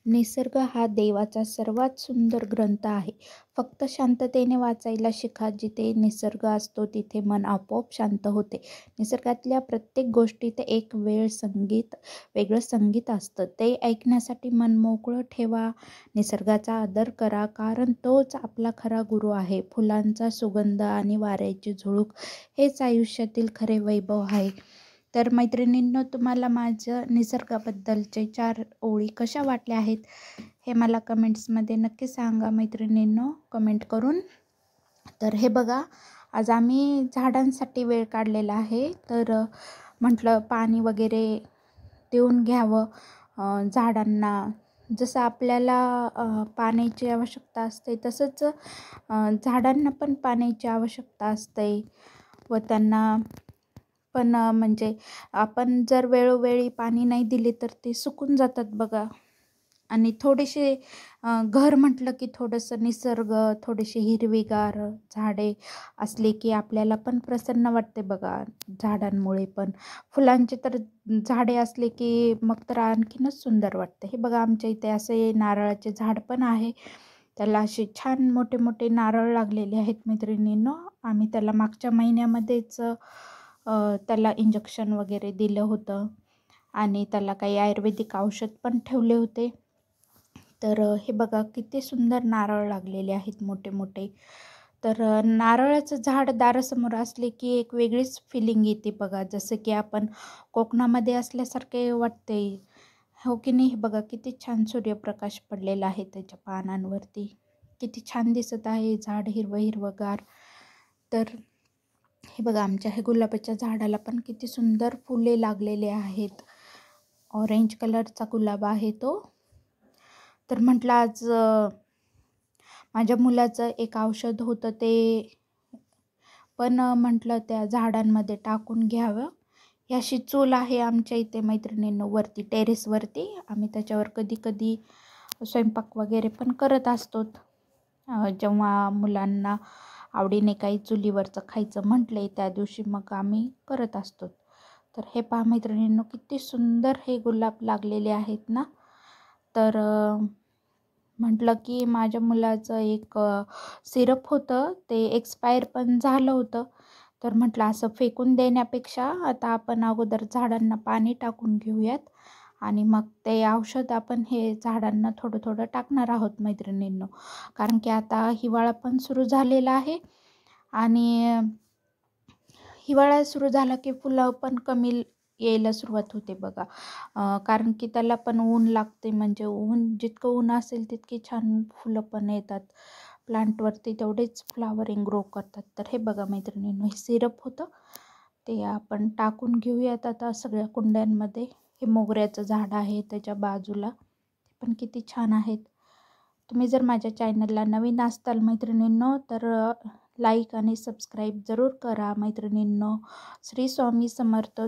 निसर्ग हा देवाचा सर्वात सुंदर ग्रंथ आहे. फक्त शांततेने वाचायला शिका. जिथे निसर्ग असतो तिथे मन आपोआप शांत होते. निसर्गातल्या प्रत्येक गोष्टीत एक वेगळं संगीत असतं. ते ऐकण्यासाठी मन मोकळं ठेवा. निसर्गाचा आदर करा, कारण तोच आपला खरा गुरु आहे. फुलांचा सुगंध आणि वाऱ्याची झुळूक हेच आयुष्यातील खरे वैभव आहे. तर मैत्रिणींनो, तुम्हाला माझं निसर्गाबद्दलचे 4 ओळी कशा वाटल्या आहेत हे मला कमेंट्समध्ये नक्की सांगा मैत्रिणींनो, कमेंट करून. तर हे बघा, आज आम्ही झाडांसाठी वेळ काढलेला आहे. तर म्हटलं पाणी वगैरे देऊन घ्यावं झाडांना. जसं आपल्याला पाण्याची आवश्यकता असते तसंच झाडांना पण पाण्याची आवश्यकता असते. व त्यांना पण म्हणजे आपण जर वेळोवेळी पाणी नाही दिले तर ते सुकून जातात बघा. आणि थोडेसे घर म्हटलं की थोडंसं निसर्ग, थोडेसे हिरवीगार झाडे असले की आपल्याला पण प्रसन्न वाटते बघा. झाडांमुळे पण फुलांचे तर झाडे असले की मग तर आणखीनच सुंदर वाटते. हे बघा, आमच्या इथे असे नारळाचे झाड पण आहे. त्याला असे छान मोठे मोठे नारळ लागलेले आहेत मैत्रिणींनो. आम्ही त्याला मागच्या महिन्यामध्येच त्याला इंजेक्शन वगैरे दिलं होतं आणि त्याला काही आयुर्वेदिक औषध पण ठेवले होते. तर हे बघा, किती सुंदर नारळ लागलेले आहेत मोठे मोठे. तर नारळाचं झाड दारासमोर असले की एक वेगळीच फिलिंग येते बघा. जसं की आपण कोकणामध्ये असल्यासारखे वाटते, हो की नाही. हे बघा, किती छान सूर्यप्रकाश पडलेला आहे त्याच्या पानांवरती. किती छान दिसत आहे झाड, हिरवं हिरवंगार. तर हे बघा, आमच्या हे गुलाबाच्या झाडाला पण किती सुंदर फुले लागलेले आहेत. ऑरेंज कलरचा गुलाब आहे तो. तर म्हटलं आज माझ्या मुलाचं एक औषध होतं ते पण म्हटलं त्या झाडांमध्ये टाकून घ्यावं. ही अशी चूल आहे आमच्या इथे मैत्रिणींनो, वरती टेरेसवरती. आम्ही त्याच्यावर कधी कधी स्वयंपाक वगैरे पण करत असतो. जेव्हा मुलांना आवडीने काही चुलीवरचं खायचं म्हटले त्या दिवशी मग आम्ही करत असतो. तर हे पहा मैत्रिणींनो, किती सुंदर हे गुलाब लागलेले आहेत ना. तर म्हटलं की माझ्या मुलाचं एक सिरप होतं, ते एक्सपायर पण झालं होतं. तर म्हटलं असं फेकून देण्यापेक्षा आता आपण अगोदर झाडांना पाणी टाकून घेऊयात आणि मग ते औषध आपण हे झाडांना थोडं थोडं टाकणार आहोत मैत्रिणींनो. कारण की आता हिवाळा पण सुरू झालेला आहे आणि हिवाळा सुरू झाला की फुलं पण कमी यायला सुरुवात होते बघा. कारण की त्याला पण ऊन लागते. म्हणजे जितकं ऊन असेल तितकी छान फुलं पण येतात प्लांटवरती, तेवढेच फ्लावरिंग ग्रो करतात. तर हे बघा मैत्रिणींनो, हे सिरप होतं, ते आपण टाकून घेऊयात आता सगळ्या कुंड्यांमध्ये. हे मोगऱ्याचं झाड आहे त्याच्या बाजूला, ते पण किती छान आहेत. तुम्ही जर माझ्या चॅनलला नवीन असताल मैत्रिणींनो तर लाईक आणि सबस्क्राईब जरूर करा मैत्रिणींनो. श्री स्वामी समर्थ.